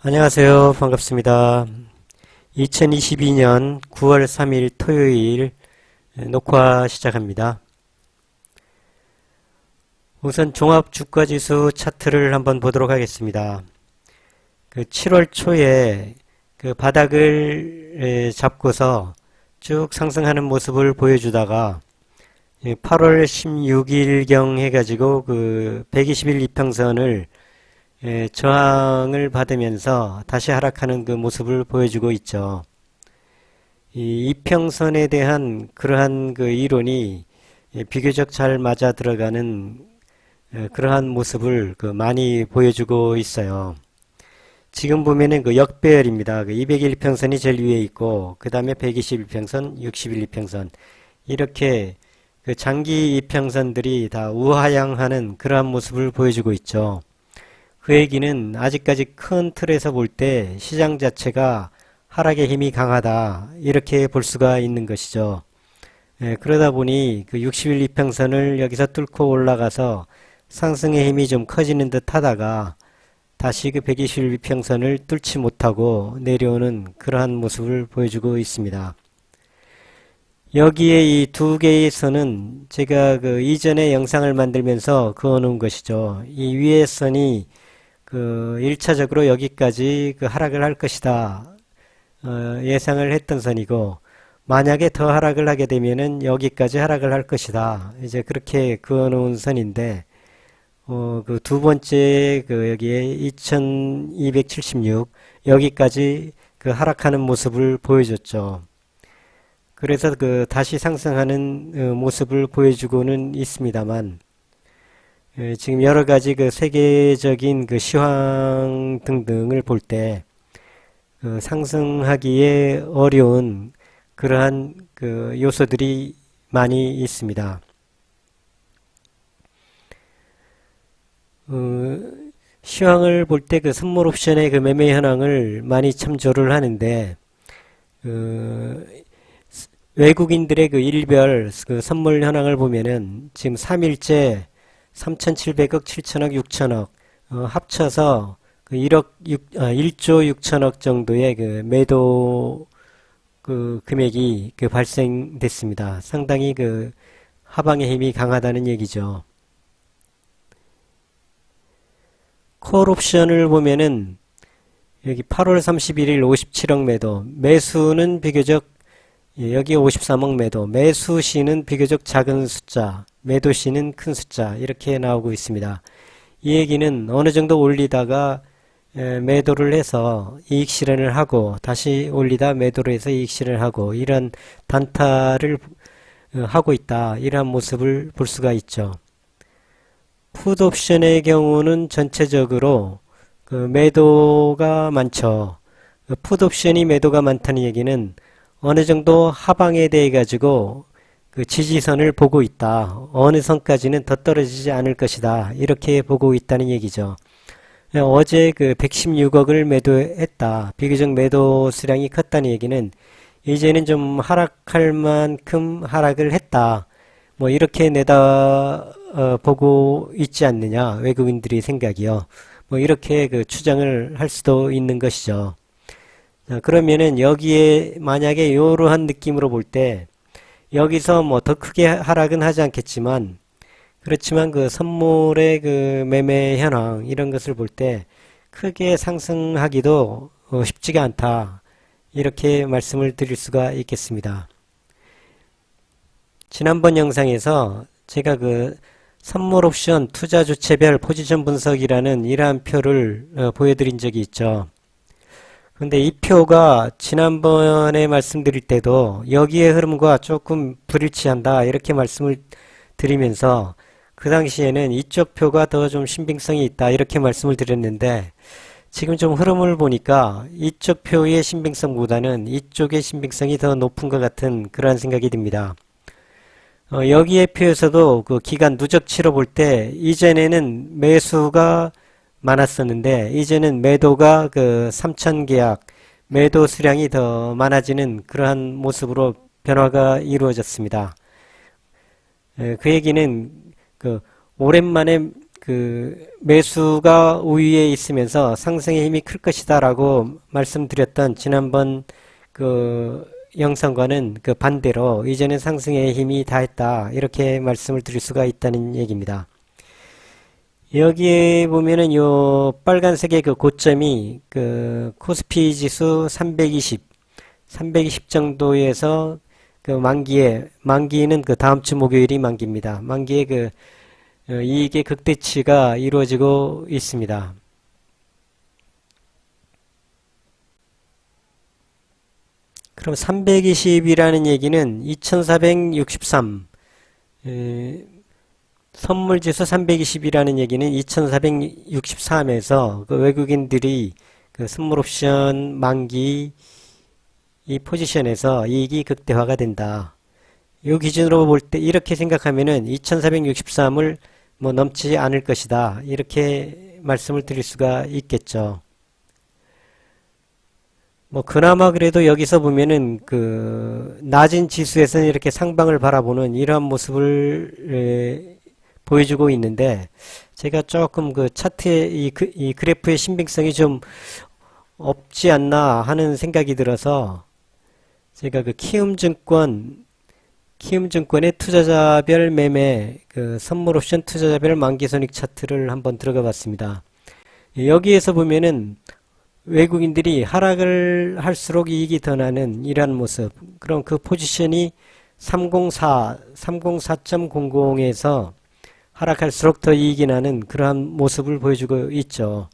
안녕하세요. 반갑습니다. 2022년 9월 3일 토요일 녹화 시작합니다. 우선 종합주가지수 차트를 한번 보도록 하겠습니다. 7월 초에 바닥을 잡고서 쭉 상승하는 모습을 보여주다가 8월 16일경 해가지고 120일 이평선을 저항을 받으면서 다시 하락하는 그 모습을 보여주고 있죠. 이 이평선에 대한 그러한 이론이 비교적 잘 맞아 들어가는 그러한 모습을 많이 보여주고 있어요. 지금 보면은 역배열입니다. 200일 이평선이 제일 위에 있고 그 다음에 120일 이평선, 60일 이평선 이렇게 장기 이평선들이 다 우하향하는 그러한 모습을 보여주고 있죠. 그 얘기는 아직까지 큰 틀에서 볼 때 시장 자체가 하락의 힘이 강하다 이렇게 볼 수가 있는 것이죠. 그러다 보니 60일 이평선을 여기서 뚫고 올라가서 상승의 힘이 좀 커지는 듯 하다가 다시 120일 이평선을 뚫지 못하고 내려오는 그러한 모습을 보여주고 있습니다. 여기에 이 두 개의 선은 제가 이전에 영상을 만들면서 그어놓은 것이죠. 이 위의 선이 1차적으로 여기까지 하락을 할 것이다 예상을 했던 선이고, 만약에 더 하락을 하게 되면은 여기까지 하락을 할 것이다 이제 그렇게 그어놓은 선인데, 두 번째 여기에 2276 여기까지 하락하는 모습을 보여줬죠. 그래서 다시 상승하는 모습을 보여주고는 있습니다만, 지금 여러 가지 세계적인 시황 등등을 볼 때 상승하기에 어려운 그러한 요소들이 많이 있습니다. 시황을 볼 때 선물 옵션의 매매 현황을 많이 참조를 하는데, 외국인들의 일별 선물 현황을 보면은 지금 3일째 3,700억, 7천억, 6천억 합쳐서 1조 6천억 정도의 매도 금액이 발생됐습니다. 상당히 하방의 힘이 강하다는 얘기죠. 콜 옵션을 보면은 여기 8월 31일 57억 매도, 매수는 비교적 여기 53억 매도, 매수 시는 비교적 작은 숫자, 매도 시는 큰 숫자 이렇게 나오고 있습니다. 이 얘기는 어느 정도 올리다가 매도를 해서 이익 실현을 하고 다시 올리다 매도를 해서 이익 실현을 하고 이런 단타를 하고 있다, 이러한 모습을 볼 수가 있죠. 풋 옵션의 경우는 전체적으로 매도가 많죠. 풋 옵션이 매도가 많다는 얘기는 어느 정도 하방에 대해 가지고 지지선을 보고 있다. 어느 선까지는 더 떨어지지 않을 것이다. 이렇게 보고 있다는 얘기죠. 어제 116억을 매도했다. 비교적 매도 수량이 컸다는 얘기는 이제는 좀 하락할 만큼 하락을 했다. 뭐 이렇게 내다 보고 있지 않느냐. 외국인들이 생각이요. 뭐 이렇게 추정을 할 수도 있는 것이죠. 자, 그러면은 여기에 만약에 이러한 느낌으로 볼 때 여기서 뭐 더 크게 하락은 하지 않겠지만, 그렇지만 선물의 매매 현황 이런 것을 볼 때 크게 상승하기도 쉽지가 않다, 이렇게 말씀을 드릴 수가 있겠습니다. 지난번 영상에서 제가 선물 옵션 투자 주체별 포지션 분석이라는 이러한 표를 보여드린 적이 있죠. 근데 이 표가 지난번에 말씀드릴 때도 여기의 흐름과 조금 불일치한다 이렇게 말씀을 드리면서, 그 당시에는 이쪽 표가 더 좀 신빙성이 있다 이렇게 말씀을 드렸는데, 지금 좀 흐름을 보니까 이쪽 표의 신빙성보다는 이쪽의 신빙성이 더 높은 것 같은 그러한 생각이 듭니다. 여기의 표에서도 기간 누적치로 볼 때 이전에는 매수가 많았었는데 이제는 매도가 3,000계약 매도 수량이 더 많아지는 그러한 모습으로 변화가 이루어졌습니다. 그 얘기는 오랜만에 그 매수가 우위에 있으면서 상승의 힘이 클 것이다라고 말씀드렸던 지난번 그 영상과는 그 반대로 이제는 상승의 힘이 다했다 이렇게 말씀을 드릴 수가 있다는 얘기입니다. 여기에 보면은 요 빨간색의 그 고점이 그 코스피 지수 320 정도에서 그 만기는 그 다음 주 목요일이 만기입니다. 만기에 그 이익의 극대치가 이루어지고 있습니다. 그럼 320이라는 얘기는 2463 선물지수 320이라는 얘기는 2463에서 그 외국인들이 그 선물옵션 만기 이 포지션에서 이익이 극대화가 된다. 이 기준으로 볼 때 이렇게 생각하면은 2463을 뭐 넘지 않을 것이다. 이렇게 말씀을 드릴 수가 있겠죠. 뭐 그나마 그래도 여기서 보면은 그 낮은 지수에서는 이렇게 상방을 바라보는 이러한 모습을 보여주고 있는데 제가 조금 그 차트의 이 그래프의 신빙성이 좀 없지 않나 하는 생각이 들어서 제가 그 키움증권의 투자자별 매매 그 선물옵션 투자자별 만기손익 차트를 한번 들어가 봤습니다. 여기에서 보면은 외국인들이 하락을 할수록 이익이 더 나는 이러한 모습. 그럼 그 포지션이 304.00에서 하락할수록 더 이익이 나는 그러한 모습을 보여주고 있죠.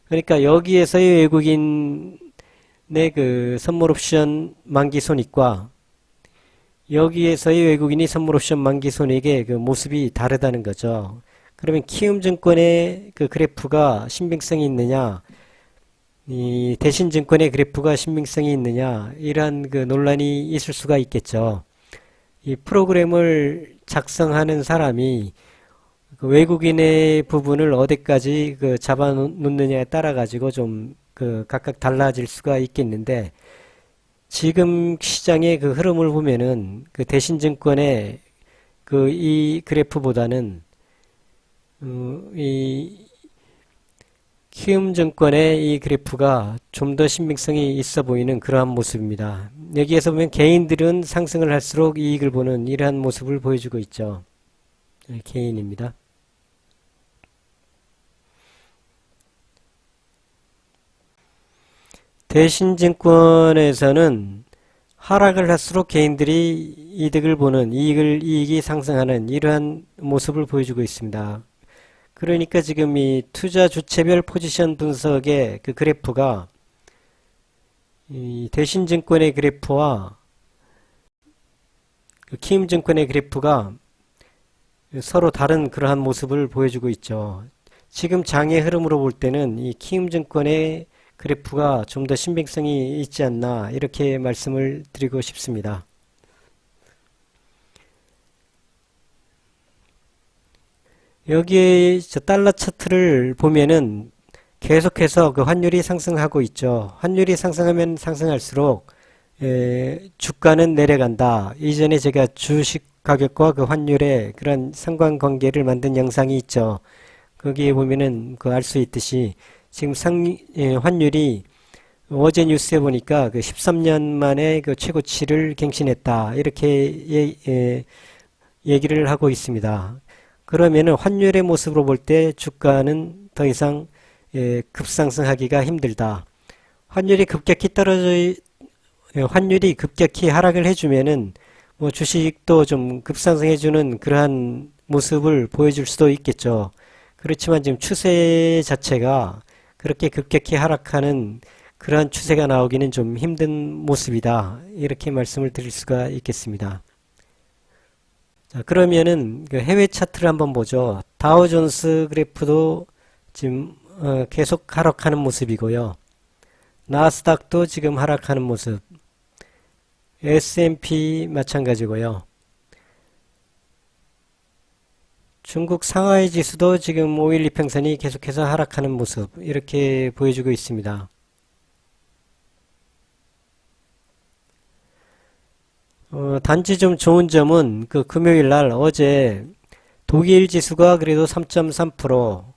그러니까 여기에서의 외국인의 그 선물옵션 만기 손익과 여기에서의 외국인이 선물옵션 만기 손익의 그 모습이 다르다는 거죠. 그러면 키움증권의 그 그래프가 신빙성이 있느냐, 이 대신증권의 그래프가 신빙성이 있느냐, 이러한 그 논란이 있을 수가 있겠죠. 이 프로그램을 작성하는 사람이 그 외국인의 부분을 어디까지 그 잡아 놓느냐에 따라 가지고 좀 그 각각 달라질 수가 있겠는데, 지금 시장의 그 흐름을 보면은 그 대신증권의 그 이 그래프보다는 이 키움증권의 이 그래프가 좀 더 신빙성이 있어 보이는 그러한 모습입니다. 여기에서 보면 개인들은 상승을 할수록 이익을 보는 이러한 모습을 보여주고 있죠. 개인입니다. 대신증권에서는 하락을 할수록 개인들이 이득을 보는 이익이 상승하는 이러한 모습을 보여주고 있습니다. 그러니까 지금 이 투자 주체별 포지션 분석의 그 그래프가 이 대신증권의 그래프와 그 키움증권의 그래프가 서로 다른 그러한 모습을 보여주고 있죠. 지금 장의 흐름으로 볼 때는 이 키움증권의 그래프가 좀 더 신빙성이 있지 않나 이렇게 말씀을 드리고 싶습니다. 여기에 저 달러 차트를 보면은 계속해서 그 환율이 상승하고 있죠. 환율이 상승하면 상승할수록 주가는 내려간다. 이전에 제가 주식 가격과 그 환율의 그런 상관관계를 만든 영상이 있죠. 거기에 보면은 그 알 수 있듯이 지금 환율이 어제 뉴스에 보니까 그 13년 만에 그 최고치를 갱신했다. 이렇게 얘기를 하고 있습니다. 그러면은 환율의 모습으로 볼 때 주가는 더 이상 급상승하기가 힘들다. 환율이 급격히 하락을 해주면은 뭐 주식도 좀 급상승해주는 그러한 모습을 보여줄 수도 있겠죠. 그렇지만 지금 추세 자체가 그렇게 급격히 하락하는 그러한 추세가 나오기는 좀 힘든 모습이다. 이렇게 말씀을 드릴 수가 있겠습니다. 자, 그러면은 그 해외 차트를 한번 보죠. 다우존스 그래프도 지금 계속 하락하는 모습이고요. 나스닥도 지금 하락하는 모습. S&P 마찬가지고요. 중국 상하이 지수도 지금 5일 이평선이 계속해서 하락하는 모습 이렇게 보여주고 있습니다. 단지 좀 좋은 점은 그 금요일 날 어제 독일 지수가 그래도 3.3%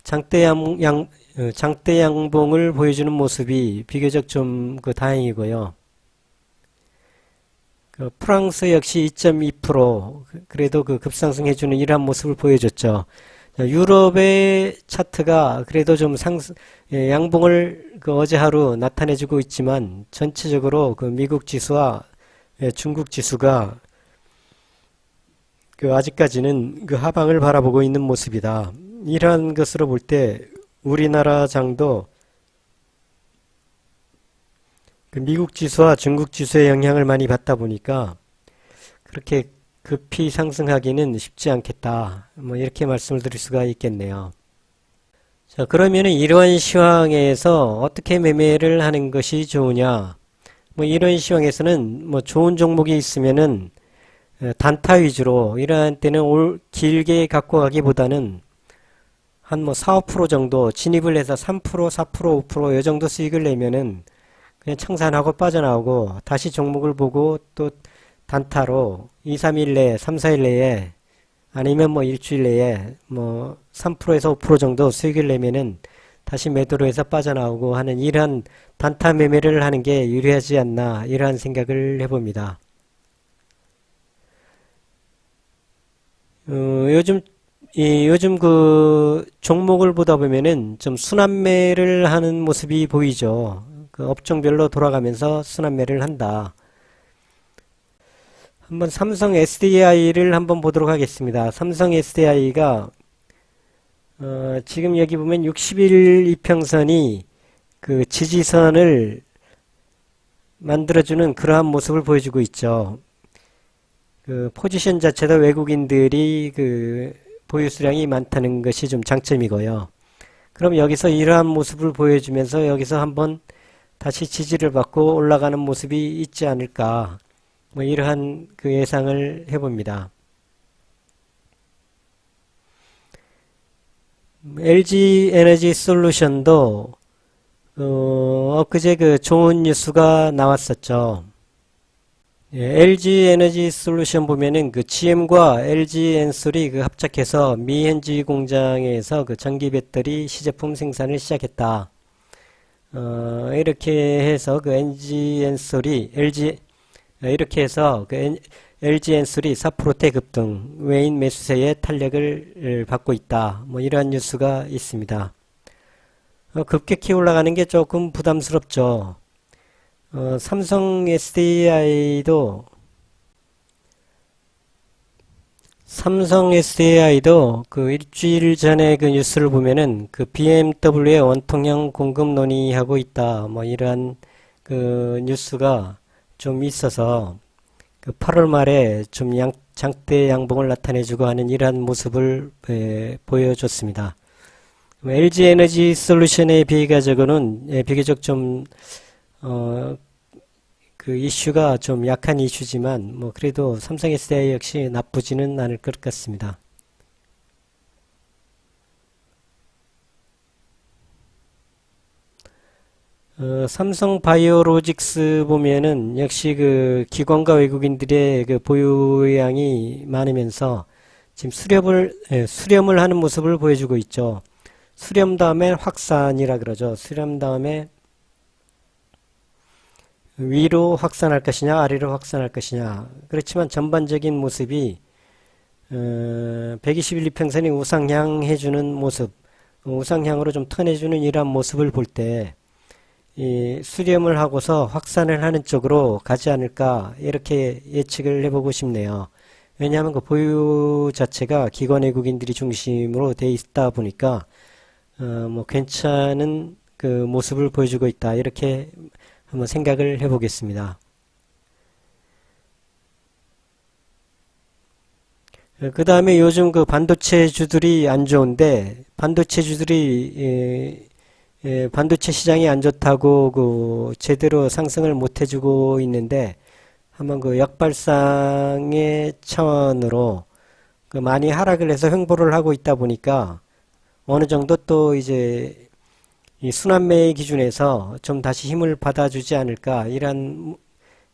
장대 양봉을 보여주는 모습이 비교적 좀 다행이고요. 프랑스 역시 2.2% 그래도 급상승해주는 이러한 모습을 보여줬죠. 유럽의 차트가 그래도 좀 양봉을 어제 하루 나타내주고 있지만 전체적으로 미국 지수와 중국 지수가 아직까지는 하방을 바라보고 있는 모습이다. 이러한 것으로 볼 때 우리나라 장도 미국 지수와 중국 지수의 영향을 많이 받다 보니까 그렇게 급히 상승하기는 쉽지 않겠다. 이렇게 말씀을 드릴 수가 있겠네요. 자, 그러면은 이러한 시황에서 어떻게 매매를 하는 것이 좋으냐? 이런 시황에서는 좋은 종목이 있으면은 단타 위주로 이러한 때는 길게 갖고 가기보다는 한 4, 5% 정도 진입을 해서 3%, 4%, 5% 이 정도 수익을 내면은 그냥 청산하고 빠져나오고 다시 종목을 보고 또 단타로 2, 3일 내에 3, 4일 내에 아니면 일주일 내에 3%에서 5% 정도 수익을 내면은 다시 매도로 해서 빠져나오고 하는 이러한 단타 매매를 하는 게 유리하지 않나 이러한 생각을 해봅니다. 요즘 종목을 보다 보면은 좀 순환매를 하는 모습이 보이죠. 업종별로 돌아가면서 순환매를 한다. 한번 삼성 SDI를 한번 보도록 하겠습니다. 삼성 SDI가 지금 여기 보면 60일 이평선이 지지선을 만들어주는 그러한 모습을 보여주고 있죠. 포지션 자체도 외국인들이 보유 수량이 많다는 것이 좀 장점이고요. 그럼 여기서 이러한 모습을 보여주면서 여기서 한번 다시 지지를 받고 올라가는 모습이 있지 않을까 이러한 예상을 해봅니다. LG 에너지 솔루션도 엊그제 좋은 뉴스가 나왔었죠. LG 에너지 솔루션 보면은 GM과 LG 엔솔이 합작해서 미 현지 공장에서 전기 배터리 시제품 생산을 시작했다. 이렇게 해서 LG 엔솔이 이렇게 해서 LG 엔솔이 4%대 급등, 외인 매수세의 탄력을 받고 있다. 이러한 뉴스가 있습니다. 급격히 올라가는 게 조금 부담스럽죠. 삼성 SDI도 일주일 전에 뉴스를 보면은 BMW의 원통형 공급 논의하고 있다. 이러한 뉴스가 좀 있어서 8월 말에 좀 장대 양봉을 나타내주고 하는 이러한 모습을 보여줬습니다. LG 에너지 솔루션에 비교적으로는 비교적 좀 이슈가 좀 약한 이슈지만 그래도 삼성 SDI 역시 나쁘지는 않을 것 같습니다. 삼성 바이오로직스 보면은 역시 기관과 외국인들의 보유량이 많으면서 지금 수렴을 하는 모습을 보여주고 있죠. 수렴 다음에 확산이라 그러죠. 수렴 다음에 위로 확산할 것이냐 아래로 확산할 것이냐. 그렇지만 전반적인 모습이 121 이평선이 우상향 해주는 모습, 우상향으로 좀 턴해주는 이러한 모습을 볼 때 수렴을 하고서 확산을 하는 쪽으로 가지 않을까 이렇게 예측을 해보고 싶네요. 왜냐하면 보유 자체가 기관 외국인들이 중심으로 돼 있다 보니까 괜찮은 모습을 보여주고 있다 이렇게 한번 생각을 해보겠습니다. 그 다음에 요즘 반도체 주들이 안 좋은데 반도체 주들이 반도체 시장이 안 좋다고 제대로 상승을 못 해주고 있는데 한번 역발상의 차원으로 많이 하락을 해서 횡보를 하고 있다 보니까 어느 정도 또 이제 이 순환매의 기준에서 좀 다시 힘을 받아주지 않을까 이런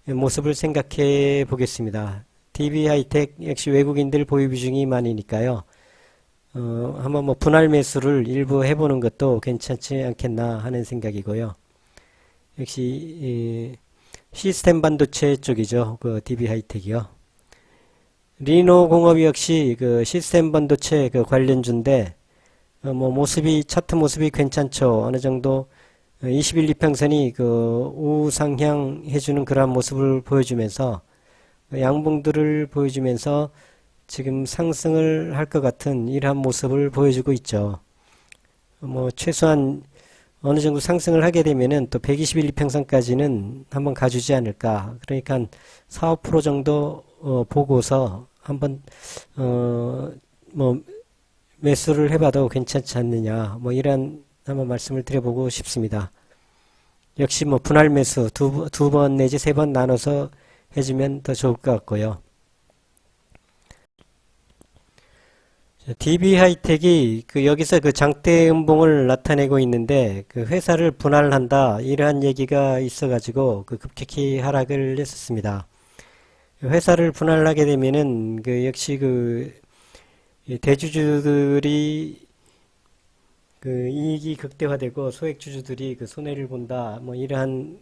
모습을 생각해 보겠습니다. DB 하이텍 역시 외국인들 보유 비중이 많으니까요. 한번 뭐 분할 매수를 일부 해보는 것도 괜찮지 않겠나 하는 생각이고요. 역시 시스템 반도체 쪽이죠. 그 DB 하이텍이요. 리노 공업 역시 그 시스템 반도체 그 관련주인데 뭐 모습이 차트 모습이 괜찮죠. 어느 정도 21, 2평선이 그 우상향 해주는 그러한 모습을 보여주면서 양봉들을 보여주면서 지금 상승을 할 것 같은 이러한 모습을 보여주고 있죠. 뭐 최소한 어느 정도 상승을 하게 되면은 또 121, 2평선까지는 한번 가주지 않을까. 그러니까 한 4, 5% 정도 보고서 한번 뭐 매수를 해봐도 괜찮지 않느냐. 뭐 이런 한번 말씀을 드려보고 싶습니다. 역시 뭐 분할 매수 두 번 내지 세 번 나눠서 해주면 더 좋을 것 같고요. DB 하이텍이 그 여기서 그 장대 음봉을 나타내고 있는데 그 회사를 분할한다 이러한 얘기가 있어가지고 그 급격히 하락을 했었습니다. 회사를 분할하게 되면은 그 역시 그 대주주들이 그 이익이 극대화되고 소액주주들이 그 손해를 본다 뭐 이러한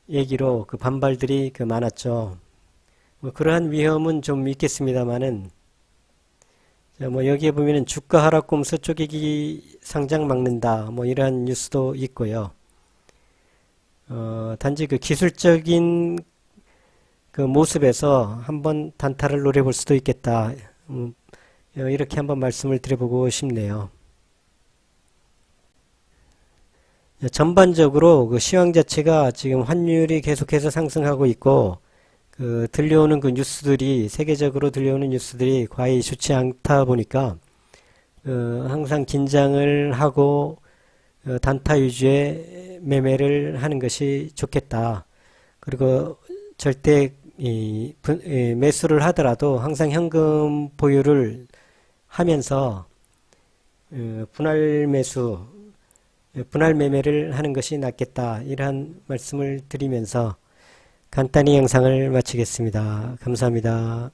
얘기로 그 반발들이 그 많았죠. 뭐 그러한 위험은 좀 있겠습니다만은 뭐 여기에 보면은 주가 하락금 서쪽이기 상장 막는다 뭐 이러한 뉴스도 있고요. 단지 그 기술적인 그 모습에서 한번 단타를 노려볼 수도 있겠다. 이렇게 한번 말씀을 드려보고 싶네요. 전반적으로 그 시황 자체가 지금 환율이 계속해서 상승하고 있고 그 들려오는 그 뉴스들이 세계적으로 들려오는 뉴스들이 과히 좋지 않다 보니까 항상 긴장을 하고 단타 위주의 매매를 하는 것이 좋겠다. 그리고 절대 매수를 하더라도 항상 현금 보유를 하면서 분할 매수, 분할 매매를 하는 것이 낫겠다. 이러한 말씀을 드리면서 간단히 영상을 마치겠습니다. 감사합니다.